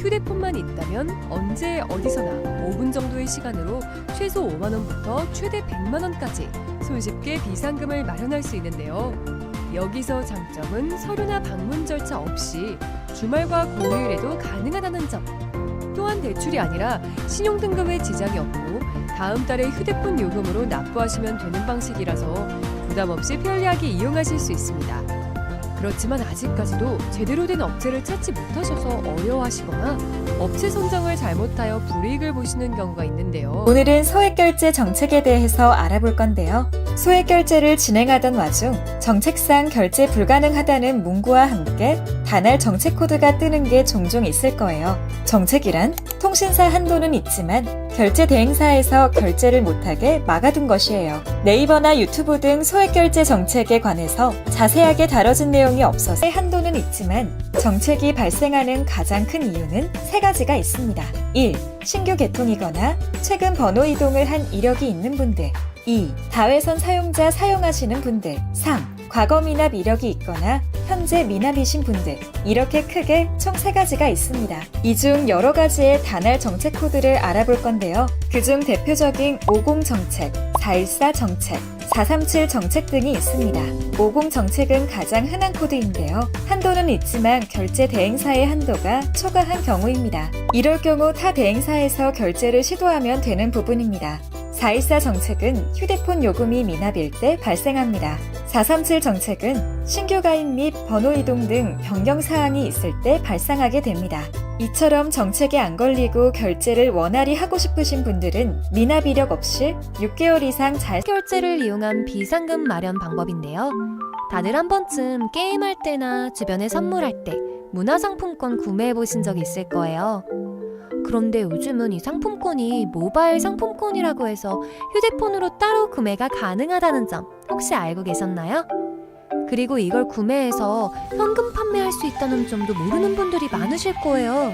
휴대폰만 있다면 언제 어디서나 5분 정도의 시간으로 최소 5만 원부터 최대 100만 원까지 손쉽게 비상금을 마련할 수 있는데요. 여기서 장점은 서류나 방문 절차 없이 주말과 공휴일에도 가능하다는 점. 또한 대출이 아니라 신용등급에 지장이 없고 다음 달에 휴대폰 요금으로 납부하시면 되는 방식이라서 부담 없이 편리하게 이용하실 수 있습니다. 그렇지만 아직까지도 제대로 된 업체를 찾지 못하셔서 어려워하시거나 업체 선정을 잘못하여 불이익을 보시는 경우가 있는데요. 오늘은 소액결제 정책에 대해서 알아볼 건데요. 소액결제를 진행하던 와중 정책상 결제 불가능하다는 문구와 함께 단할 정책 코드가 뜨는 게 종종 있을 거예요. 정책이란 통신사 한도는 있지만 결제 대행사에서 결제를 못하게 막아둔 것이에요. 네이버나 유튜브 등 소액결제 정책에 관해서 자세하게 다뤄진 내용이 없어서 한도는 있지만 정책이 발생하는 가장 큰 이유는 세 가지가 있습니다. 1. 신규 개통이거나 최근 번호 이동을 한 이력이 있는 분들. 2. 다회선 사용자 사용하시는 분들. 3. 과거 미납 이력이 있거나 현재 미납이신 분들. 이렇게 크게 총 3가지가 있습니다. 이 중 여러 가지의 단할 정책 코드를 알아볼 건데요. 그중 대표적인 50 정책, 414 정책, 437 정책 등이 있습니다. 50 정책은 가장 흔한 코드인데요. 한도는 있지만 결제 대행사의 한도가 초과한 경우입니다. 이럴 경우 타 대행사에서 결제를 시도하면 되는 부분입니다. 414 정책은 휴대폰 요금이 미납일 때 발생합니다. 437 정책은 신규 가입 및 번호 이동 등 변경 사항이 있을 때 발생하게 됩니다. 이처럼 정책에 안 걸리고 결제를 원활히 하고 싶으신 분들은 미납 이력 없이 6개월 이상 잘 결제를 이용한 비상금 마련 방법인데요. 다들 한 번쯤 게임할 때나 주변에 선물할 때 문화상품권 구매해 보신 적 있을 거예요. 그런데 요즘은 이 상품권이 모바일 상품권이라고 해서 휴대폰으로 따로 구매가 가능하다는 점 혹시 알고 계셨나요? 그리고 이걸 구매해서 현금 판매할 수 있다는 점도 모르는 분들이 많으실 거예요.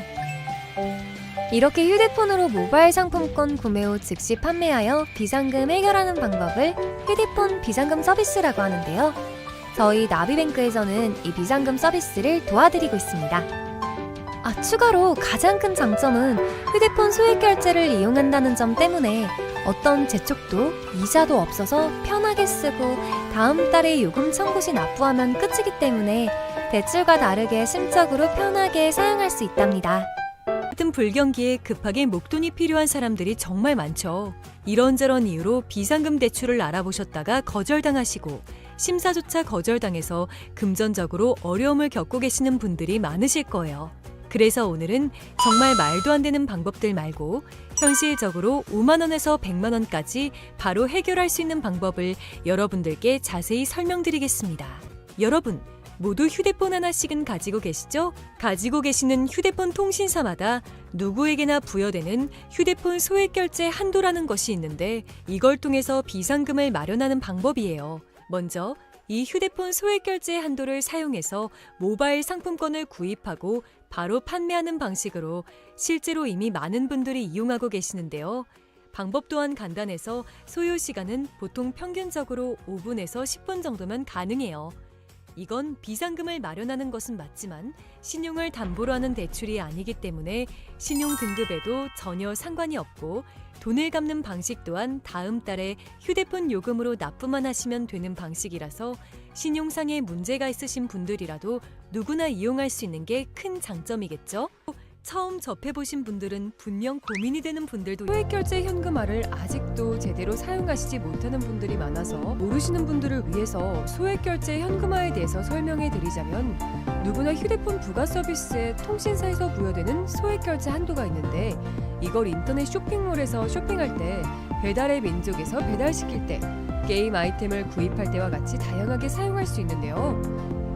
이렇게 휴대폰으로 모바일 상품권 구매 후 즉시 판매하여 비상금 해결하는 방법을 휴대폰 비상금 서비스라고 하는데요. 저희 나비뱅크에서는 이 비상금 서비스를 도와드리고 있습니다. 추가로 가장 큰 장점은 휴대폰 소액 결제를 이용한다는 점 때문에 어떤 재촉도 이자도 없어서 편하게 쓰고 다음 달에 요금 청구 시 납부하면 끝이기 때문에 대출과 다르게 심적으로 편하게 사용할 수 있답니다. 같은 불경기에 급하게 목돈이 필요한 사람들이 정말 많죠. 이런저런 이유로 비상금 대출을 알아보셨다가 거절당하시고 심사조차 거절당해서 금전적으로 어려움을 겪고 계시는 분들이 많으실 거예요. 그래서 오늘은 정말 말도 안 되는 방법들 말고 현실적으로 5만 원에서 100만 원까지 바로 해결할 수 있는 방법을 여러분들께 자세히 설명드리겠습니다. 여러분, 모두 휴대폰 하나씩은 가지고 계시죠? 가지고 계시는 휴대폰 통신사마다 누구에게나 부여되는 휴대폰 소액결제 한도라는 것이 있는데 이걸 통해서 비상금을 마련하는 방법이에요. 먼저 이 휴대폰 소액결제 한도를 사용해서 모바일 상품권을 구입하고 바로 판매하는 방식으로 실제로 이미 많은 분들이 이용하고 계시는데요. 방법 또한 간단해서 소요 시간은 보통 평균적으로 5분에서 10분 정도면 가능해요. 이건 비상금을 마련하는 것은 맞지만 신용을 담보로 하는 대출이 아니기 때문에 신용 등급에도 전혀 상관이 없고 돈을 갚는 방식 또한 다음 달에 휴대폰 요금으로 납부만 하시면 되는 방식이라서 신용상의 문제가 있으신 분들이라도 누구나 이용할 수 있는 게 큰 장점이겠죠? 처음 접해보신 분들은 분명 고민이 되는 분들도 소액결제 현금화를 아직도 제대로 사용하시지 못하는 분들이 많아서 모르시는 분들을 위해서 소액결제 현금화에 대해서 설명해 드리자면 누구나 휴대폰 부가 서비스에 통신사에서 부여되는 소액결제 한도가 있는데 이걸 인터넷 쇼핑몰에서 쇼핑할 때 배달의 민족에서 배달시킬 때 게임 아이템을 구입할 때와 같이 다양하게 사용할 수 있는데요.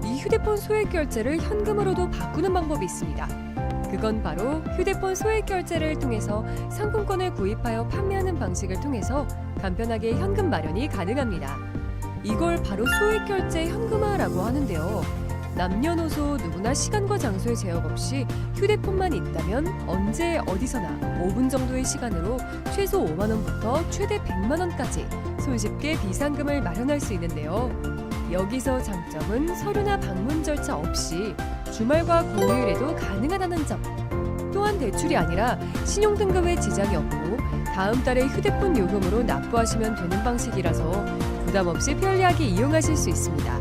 이 휴대폰 소액결제를 현금으로도 바꾸는 방법이 있습니다. 그건 바로 휴대폰 소액결제를 통해서 상품권을 구입하여 판매하는 방식을 통해서 간편하게 현금 마련이 가능합니다. 이걸 바로 소액결제 현금화라고 하는데요. 남녀노소 누구나 시간과 장소의 제약 없이 휴대폰만 있다면 언제 어디서나 5분 정도의 시간으로 최소 5만 원부터 최대 100만 원까지 손쉽게 비상금을 마련할 수 있는데요. 여기서 장점은 서류나 방문 절차 없이 주말과 공휴일에도 가능하다는 점. 또한 대출이 아니라 신용등급에 지장이 없고 다음 달에 휴대폰 요금으로 납부하시면 되는 방식이라서 부담 없이 편리하게 이용하실 수 있습니다.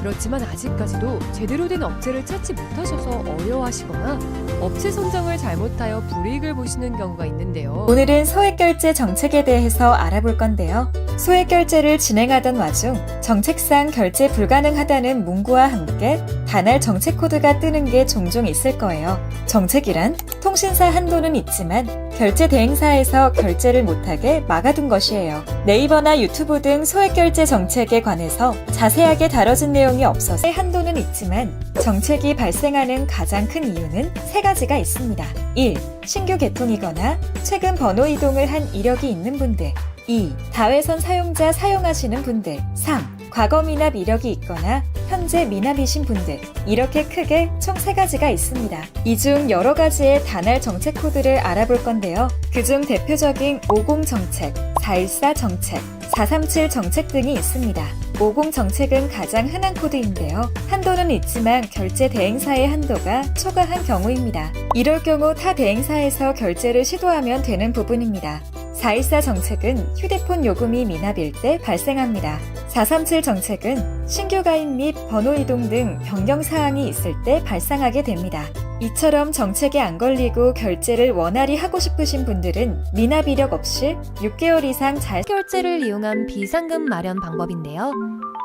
그렇지만 아직까지도 제대로 된 업체를 찾지 못하셔서 어려워하시거나 업체 선정을 잘못하여 불이익을 보시는 경우가 있는데요. 오늘은 소액결제 정책에 대해서 알아볼 건데요. 소액결제를 진행하던 와중 정책상 결제 불가능하다는 문구와 함께 단할 정책 코드가 뜨는 게 종종 있을 거예요. 정책이란 통신사 한도는 있지만 결제 대행사에서 결제를 못하게 막아둔 것이에요. 네이버나 유튜브 등 소액결제 정책에 관해서 자세하게 다뤄진 내용이 없어서 한도는 있지만 정책이 발생하는 가장 큰 이유는 세 가지가 있습니다. 1. 신규 개통이거나 최근 번호 이동을 한 이력이 있는 분들. 2. 다회선 사용자 사용하시는 분들. 3. 과거 미납 이력이 있거나 현재 미납이신 분들. 이렇게 크게 총 3가지가 있습니다. 이 중 여러 가지의 단할 정책 코드를 알아볼 건데요. 그중 대표적인 50 정책, 414 정책, 437 정책 등이 있습니다. 50 정책은 가장 흔한 코드인데요. 한도는 있지만 결제 대행사의 한도가 초과한 경우입니다. 이럴 경우 타 대행사에서 결제를 시도하면 되는 부분입니다. 414 정책은 휴대폰 요금이 미납일 때 발생합니다. 437 정책은 신규 가입 및 번호 이동 등 변경 사항이 있을 때 발생하게 됩니다. 이처럼 정책에 안 걸리고 결제를 원활히 하고 싶으신 분들은 미납 이력 없이 6개월 이상 잘 결제를 이용한 비상금 마련 방법인데요.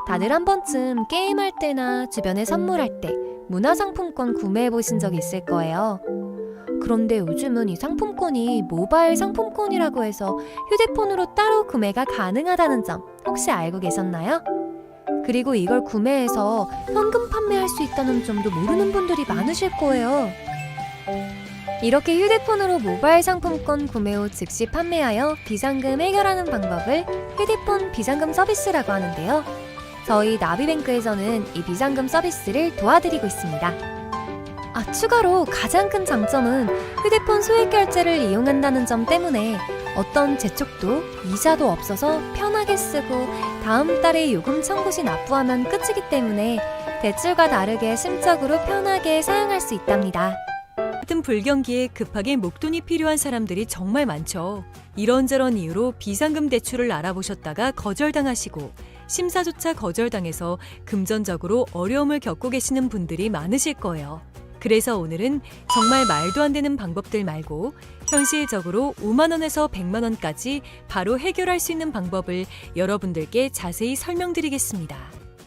다들 한 번쯤 게임할 때나 주변에 선물할 때 문화상품권 구매해 보신 적 있을 거예요. 그런데 요즘은 이 상품권이 모바일 상품권이라고 해서 휴대폰으로 따로 구매가 가능하다는 점 혹시 알고 계셨나요? 그리고 이걸 구매해서 현금 판매할 수 있다는 점도 모르는 분들이 많으실 거예요. 이렇게 휴대폰으로 모바일 상품권 구매 후 즉시 판매하여 비상금 해결하는 방법을 휴대폰 비상금 서비스라고 하는데요. 저희 나비뱅크에서는 이 비상금 서비스를 도와드리고 있습니다. 추가로 가장 큰 장점은 휴대폰 소액결제를 이용한다는 점 때문에 어떤 재촉도 이자도 없어서 편하게 쓰고 다음 달에 요금 청구 시 납부하면 끝이기 때문에 대출과 다르게 심적으로 편하게 사용할 수 있답니다. 같은 불경기에 급하게 목돈이 필요한 사람들이 정말 많죠. 이런저런 이유로 비상금 대출을 알아보셨다가 거절당하시고 심사조차 거절당해서 금전적으로 어려움을 겪고 계시는 분들이 많으실 거예요. 그래서 오늘은 정말 말도 안 되는 방법들 말고 현실적으로 5만 원에서 100만 원까지 바로 해결할 수 있는 방법을 여러분들께 자세히 설명드리겠습니다.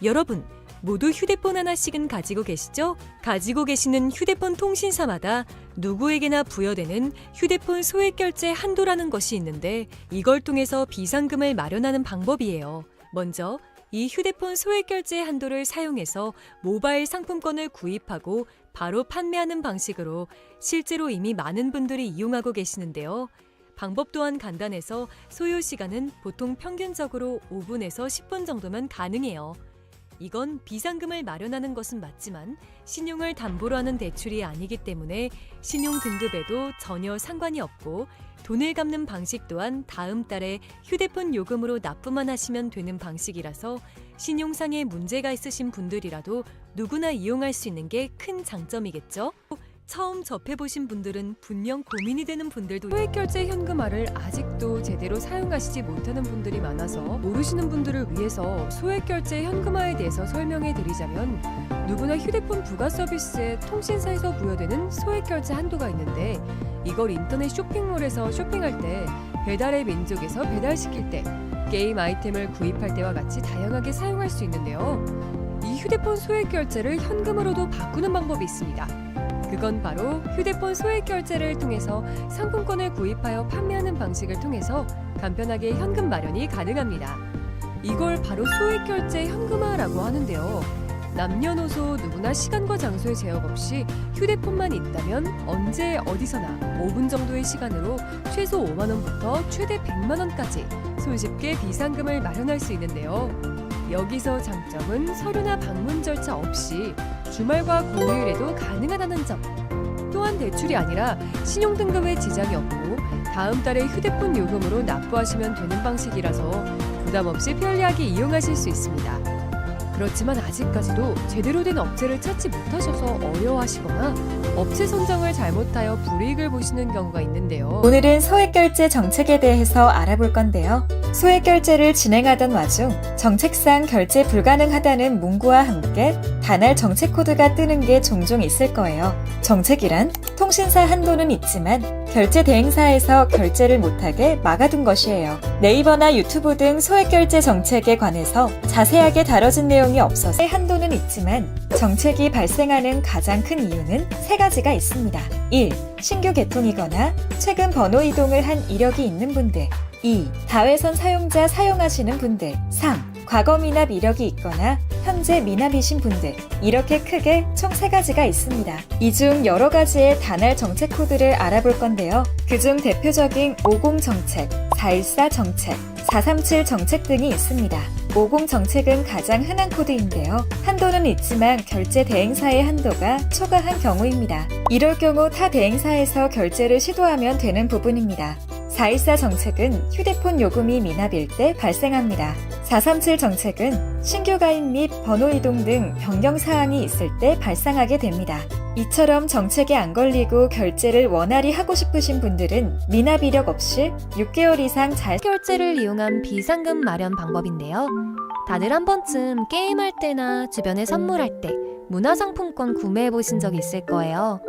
여러분, 모두 휴대폰 하나씩은 가지고 계시죠? 가지고 계시는 휴대폰 통신사마다 누구에게나 부여되는 휴대폰 소액결제 한도라는 것이 있는데 이걸 통해서 비상금을 마련하는 방법이에요. 먼저 이 휴대폰 소액결제 한도를 사용해서 모바일 상품권을 구입하고 바로 판매하는 방식으로 실제로 이미 많은 분들이 이용하고 계시는데요. 방법 또한 간단해서 소요 시간은 보통 평균적으로 5분에서 10분 정도면 가능해요. 이건 비상금을 마련하는 것은 맞지만 신용을 담보로 하는 대출이 아니기 때문에 신용 등급에도 전혀 상관이 없고 돈을 갚는 방식 또한 다음 달에 휴대폰 요금으로 납부만 하시면 되는 방식이라서 신용상에 문제가 있으신 분들이라도 누구나 이용할 수 있는 게 큰 장점이겠죠? 처음 접해보신 분들은 분명 고민이 되는 분들도 소액결제 현금화를 아직도 제대로 사용하시지 못하는 분들이 많아서 모르시는 분들을 위해서 소액결제 현금화에 대해서 설명해 드리자면 누구나 휴대폰 부가 서비스에 통신사에서 부여되는 소액결제 한도가 있는데 이걸 인터넷 쇼핑몰에서 쇼핑할 때 배달의 민족에서 배달시킬 때 게임 아이템을 구입할 때와 같이 다양하게 사용할 수 있는데요. 이 휴대폰 소액결제를 현금으로도 바꾸는 방법이 있습니다. 그건 바로 휴대폰 소액결제를 통해서 상품권을 구입하여 판매하는 방식을 통해서 간편하게 현금 마련이 가능합니다. 이걸 바로 소액결제 현금화라고 하는데요. 남녀노소 누구나 시간과 장소의 제약 없이 휴대폰만 있다면 언제 어디서나 5분 정도의 시간으로 최소 5만 원부터 최대 100만 원까지 손쉽게 비상금을 마련할 수 있는데요. 여기서 장점은 서류나 방문 절차 없이 주말과 공휴일에도 가능하다는 점. 또한 대출이 아니라 신용등급에 지장이 없고 다음 달에 휴대폰 요금으로 납부하시면 되는 방식이라서 부담 없이 편리하게 이용하실 수 있습니다. 그렇지만 아직까지도 제대로 된 업체를 찾지 못하셔서 어려워하시거나 업체 선정을 잘못하여 불이익을 보시는 경우가 있는데요. 오늘은 소액결제 정책에 대해서 알아볼 건데요. 소액결제를 진행하던 와중 정책상 결제 불가능하다는 문구와 함께 단할 정책 코드가 뜨는 게 종종 있을 거예요. 정책이란 통신사 한도는 있지만 결제 대행사에서 결제를 못하게 막아둔 것이에요. 네이버나 유튜브 등 소액결제 정책에 관해서 자세하게 다뤄진 내용이 없어서 한도는 있지만 정책이 발생하는 가장 큰 이유는 세 가지가 있습니다. 1. 신규 개통이거나 최근 번호 이동을 한 이력이 있는 분들. 2. 다회선 사용자 사용하시는 분들. 3. 과거 미납 이력이 있거나 현재 미납이신 분들. 이렇게 크게 총 3가지가 있습니다. 이 중 여러 가지의 단할 정책 코드를 알아볼 건데요. 그중 대표적인 50 정책, 414 정책, 437 정책 등이 있습니다. 50 정책은 가장 흔한 코드인데요. 한도는 있지만 결제 대행사의 한도가 초과한 경우입니다. 이럴 경우 타 대행사에서 결제를 시도하면 되는 부분입니다. 414 정책은 휴대폰 요금이 미납일 때 발생합니다. 437 정책은 신규 가입 및 번호 이동 등 변경 사항이 있을 때 발생하게 됩니다. 이처럼 정책에 안 걸리고 결제를 원활히 하고 싶으신 분들은 미납 이력 없이 6개월 이상 잘 결제를 이용한 비상금 마련 방법인데요. 다들 한 번쯤 게임할 때나 주변에 선물할 때 문화상품권 구매해 보신 적 있을 거예요.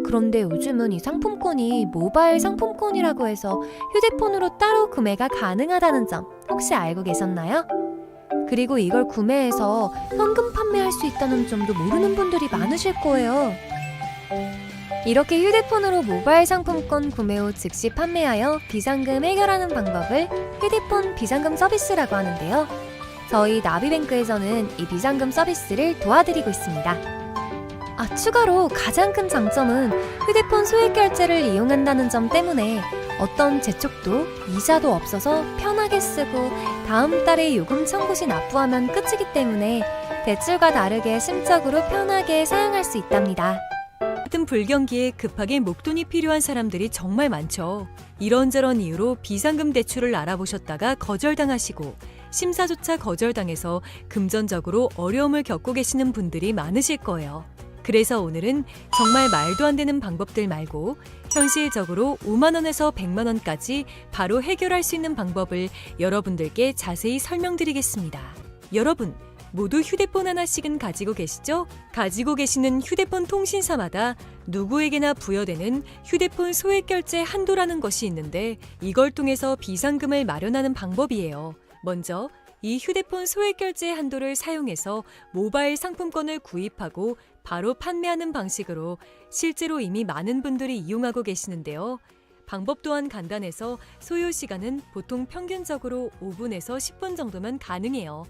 그런데 요즘은 이 상품권이 모바일 상품권이라고 해서 휴대폰으로 따로 구매가 가능하다는 점 혹시 알고 계셨나요? 그리고 이걸 구매해서 현금 판매할 수 있다는 점도 모르는 분들이 많으실 거예요. 이렇게 휴대폰으로 모바일 상품권 구매 후 즉시 판매하여 비상금 해결하는 방법을 휴대폰 비상금 서비스라고 하는데요. 저희 나비뱅크에서는 이 비상금 서비스를 도와드리고 있습니다. 추가로 가장 큰 장점은 휴대폰 소액 결제를 이용한다는 점 때문에 어떤 재촉도 이자도 없어서 편하게 쓰고 다음 달에 요금 청구 시 납부하면 끝이기 때문에 대출과 다르게 심적으로 편하게 사용할 수 있답니다. 같은 불경기에 급하게 목돈이 필요한 사람들이 정말 많죠. 이런저런 이유로 비상금 대출을 알아보셨다가 거절당하시고 심사조차 거절당해서 금전적으로 어려움을 겪고 계시는 분들이 많으실 거예요. 그래서 오늘은 정말 말도 안 되는 방법들 말고 현실적으로 5만 원에서 100만 원까지 바로 해결할 수 있는 방법을 여러분들께 자세히 설명드리겠습니다. 여러분, 모두 휴대폰 하나씩은 가지고 계시죠? 가지고 계시는 휴대폰 통신사마다 누구에게나 부여되는 휴대폰 소액 결제 한도라는 것이 있는데 이걸 통해서 비상금을 마련하는 방법이에요. 먼저 이 휴대폰 소액 결제 한도를 사용해서 모바일 상품권을 구입하고 바로 판매하는 방식으로 실제로 이미 많은 분들이 이용하고 계시는데요. 방법 또한 간단해서 소요 시간은 보통 평균적으로 5분에서 10분 정도면 가능해요.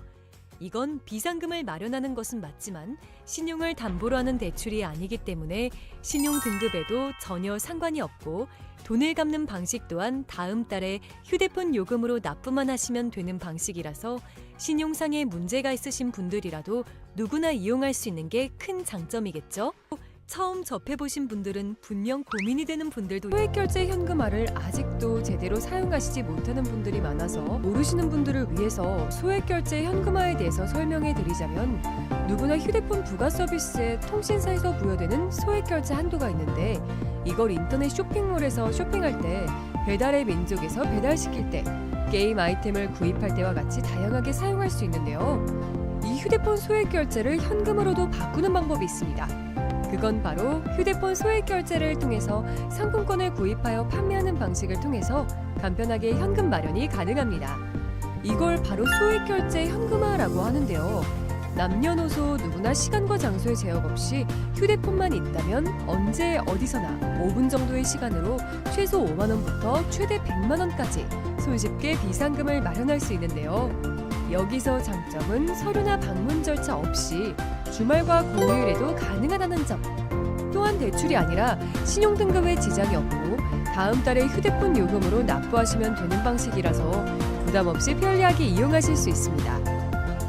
이건 비상금을 마련하는 것은 맞지만 신용을 담보로 하는 대출이 아니기 때문에 신용 등급에도 전혀 상관이 없고 돈을 갚는 방식 또한 다음 달에 휴대폰 요금으로 납부만 하시면 되는 방식이라서 신용상의 문제가 있으신 분들이라도 누구나 이용할 수 있는 게 큰 장점이겠죠? 처음 접해보신 분들은 분명 고민이 되는 분들도 소액결제 현금화를 아직도 제대로 사용하시지 못하는 분들이 많아서 모르시는 분들을 위해서 소액결제 현금화에 대해서 설명해 드리자면 누구나 휴대폰 부가 서비스에 통신사에서 부여되는 소액결제 한도가 있는데 이걸 인터넷 쇼핑몰에서 쇼핑할 때 배달의 민족에서 배달시킬 때 게임 아이템을 구입할 때와 같이 다양하게 사용할 수 있는데요. 이 휴대폰 소액결제를 현금으로도 바꾸는 방법이 있습니다. 그건 바로 휴대폰 소액 결제를 통해서 상품권을 구입하여 판매하는 방식을 통해서 간편하게 현금 마련이 가능합니다. 이걸 바로 소액 결제 현금화라고 하는데요. 남녀노소 누구나 시간과 장소의 제약 없이 휴대폰만 있다면 언제 어디서나 5분 정도의 시간으로 최소 5만 원부터 최대 100만 원까지 손쉽게 비상금을 마련할 수 있는데요. 여기서 장점은 서류나 방문 절차 없이 주말과 공휴일에도 가능하다는 점. 또한 대출이 아니라 신용등급에 지장이 없고 다음 달에 휴대폰 요금으로 납부하시면 되는 방식이라서 부담 없이 편리하게 이용하실 수 있습니다.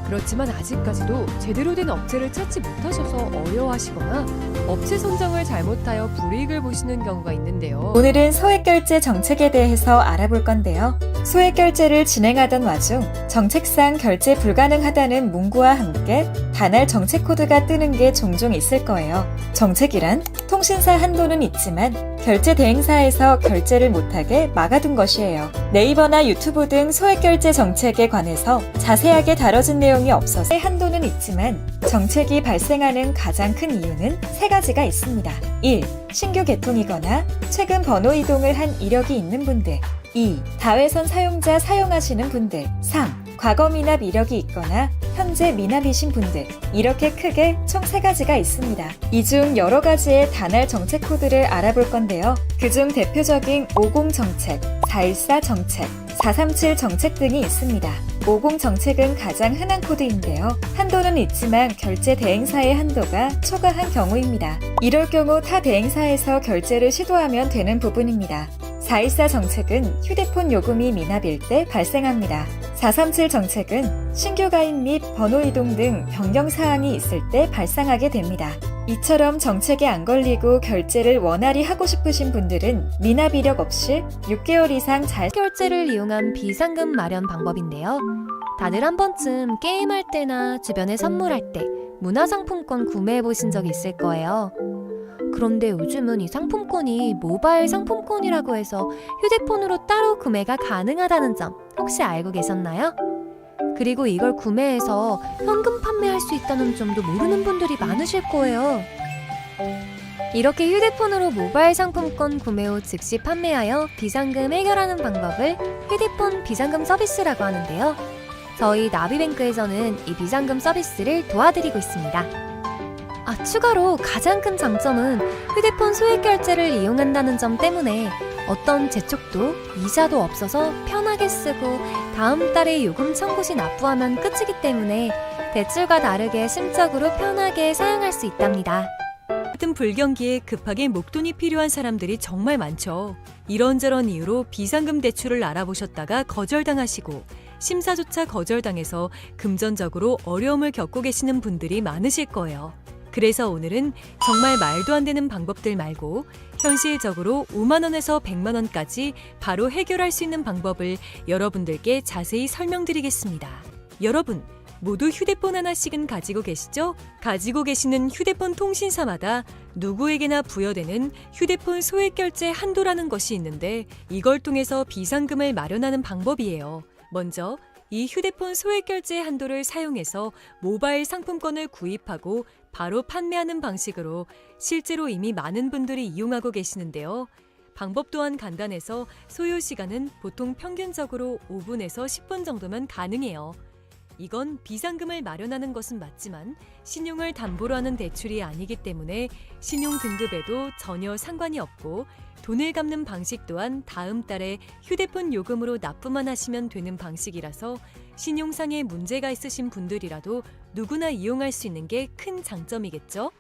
그렇지만 아직까지도 제대로 된 업체를 찾지 못하셔서 어려워하시거나 업체 선정을 잘못하여 불이익을 보시는 경우가 있는데요. 오늘은 소액결제 정책에 대해서 알아볼 건데요. 소액 결제를 진행하던 와중 정책상 결제 불가능하다는 문구와 함께 단알 정책 코드가 뜨는 게 종종 있을 거예요. 정책이란 통신사 한도는 있지만 결제 대행사에서 결제를 못하게 막아둔 것이에요. 네이버나 유튜브 등 소액 결제 정책에 관해서 자세하게 다뤄진 내용이 없어서 한도는 있지만 정책이 발생하는 가장 큰 이유는 세 가지가 있습니다. 1. 신규 개통이거나 최근 번호 이동을 한 이력이 있는 분들. 2. 다회선 사용자 사용하시는 분들. 3. 과거 미납 이력이 있거나 현재 미납이신 분들. 이렇게 크게 총 3가지가 있습니다. 이 중 여러 가지의 단알 정책 코드를 알아볼 건데요. 그중 대표적인 50 정책, 414 정책, 437 정책 등이 있습니다. 50 정책은 가장 흔한 코드인데요. 한도는 있지만 결제 대행사의 한도가 초과한 경우입니다. 이럴 경우 타 대행사에서 결제를 시도하면 되는 부분입니다. 414 정책은 휴대폰 요금이 미납일 때 발생합니다. 437 정책은 신규 가입 및 번호 이동 등 변경 사항이 있을 때 발생하게 됩니다. 이처럼 정책에 안 걸리고 결제를 원활히 하고 싶으신 분들은 미납 이력 없이 6개월 이상 잘 결제를 이용한 비상금 마련 방법인데요. 다들 한 번쯤 게임할 때나 주변에 선물할 때 문화상품권 구매해 보신 적 있을 거예요. 그런데 요즘은 이 상품권이 모바일 상품권이라고 해서 휴대폰으로 따로 구매가 가능하다는 점 혹시 알고 계셨나요? 그리고 이걸 구매해서 현금 판매할 수 있다는 점도 모르는 분들이 많으실 거예요. 이렇게 휴대폰으로 모바일 상품권 구매 후 즉시 판매하여 비상금 해결하는 방법을 휴대폰 비상금 서비스라고 하는데요. 저희 나비뱅크에서는 이 비상금 서비스를 도와드리고 있습니다. 추가로 가장 큰 장점은 휴대폰 소액 결제를 이용한다는 점 때문에 어떤 재촉도 이자도 없어서 편하게 쓰고 다음 달에 요금 청구 시 납부하면 끝이기 때문에 대출과 다르게 심적으로 편하게 사용할 수 있답니다. 같은 불경기에 급하게 목돈이 필요한 사람들이 정말 많죠. 이런저런 이유로 비상금 대출을 알아보셨다가 거절당하시고 심사조차 거절당해서 금전적으로 어려움을 겪고 계시는 분들이 많으실 거예요. 그래서 오늘은 정말 말도 안 되는 방법들 말고 현실적으로 5만 원에서 100만 원까지 바로 해결할 수 있는 방법을 여러분들께 자세히 설명드리겠습니다. 여러분, 모두 휴대폰 하나씩은 가지고 계시죠? 가지고 계시는 휴대폰 통신사마다 누구에게나 부여되는 휴대폰 소액 결제 한도라는 것이 있는데 이걸 통해서 비상금을 마련하는 방법이에요. 먼저 이 휴대폰 소액 결제 한도를 사용해서 모바일 상품권을 구입하고 바로 판매하는 방식으로 실제로 이미 많은 분들이 이용하고 계시는데요. 방법 또한 간단해서 소요 시간은 보통 평균적으로 5분에서 10분 정도면 가능해요. 이건 비상금을 마련하는 것은 맞지만 신용을 담보로 하는 대출이 아니기 때문에 신용 등급에도 전혀 상관이 없고 돈을 갚는 방식 또한 다음 달에 휴대폰 요금으로 납부만 하시면 되는 방식이라서 신용상에 문제가 있으신 분들이라도 누구나 이용할 수 있는 게 큰 장점이겠죠?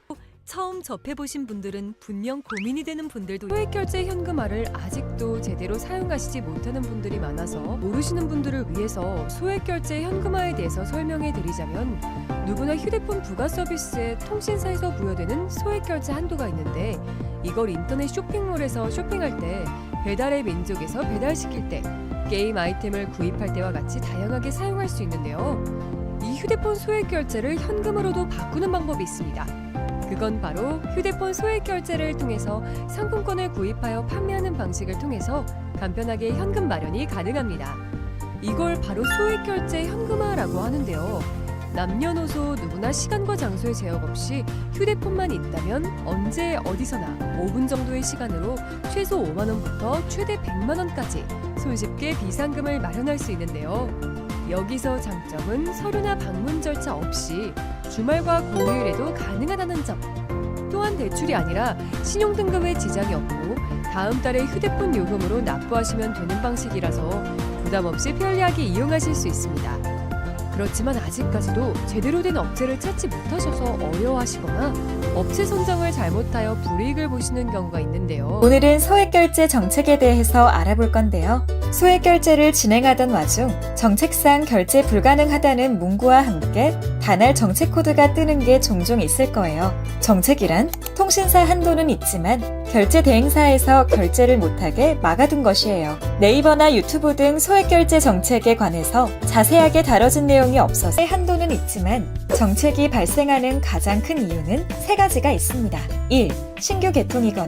처음 접해보신 분들은 분명 고민이 되는 분들도 소액결제 현금화를 아직도 제대로 사용하시지 못하는 분들이 많아서 모르시는 분들을 위해서 소액결제 현금화에 대해서 설명해 드리자면 누구나 휴대폰 부가 서비스에 통신사에서 부여되는 소액결제 한도가 있는데 이걸 인터넷 쇼핑몰에서 쇼핑할 때 배달의 민족에서 배달시킬 때 게임 아이템을 구입할 때와 같이 다양하게 사용할 수 있는데요. 이 휴대폰 소액결제를 현금으로도 바꾸는 방법이 있습니다. 그건 바로 휴대폰 소액 결제를 통해서 상품권을 구입하여 판매하는 방식을 통해서 간편하게 현금 마련이 가능합니다. 이걸 바로 소액 결제 현금화라고 하는데요. 남녀노소 누구나 시간과 장소의 제약 없이 휴대폰만 있다면 언제 어디서나 5분 정도의 시간으로 최소 5만 원부터 최대 100만 원까지 손쉽게 비상금을 마련할 수 있는데요. 여기서 장점은 서류나 방문 절차 없이 주말과 공휴일에도 가능하다는 점. 또한 대출이 아니라 신용등급에 지장이 없고 다음 달에 휴대폰 요금으로 납부하시면 되는 방식이라서 부담 없이 편리하게 이용하실 수 있습니다. 그렇지만 아직까지도 제대로 된 업체를 찾지 못하셔서 어려워하시거나 업체 선정을 잘못하여 불이익을 보시는 경우가 있는데요. 오늘은 소액결제 정책에 대해서 알아볼 건데요. 소액 결제를 진행하던 와중 정책상 결제 불가능하다는 문구와 함께 단알 정책 코드가 뜨는 게 종종 있을 거예요. 정책이란 통신사 한도는 있지만 결제 대행사에서 결제를 못하게 막아둔 것이에요. 네이버나 유튜브 등 소액 결제 정책에 관해서 자세하게 다뤄진 내용이 없어서 한도는 있지만 정책이 발생하는 가장 큰 이유는 세 가지가 있습니다. 1. 신규 개통이거나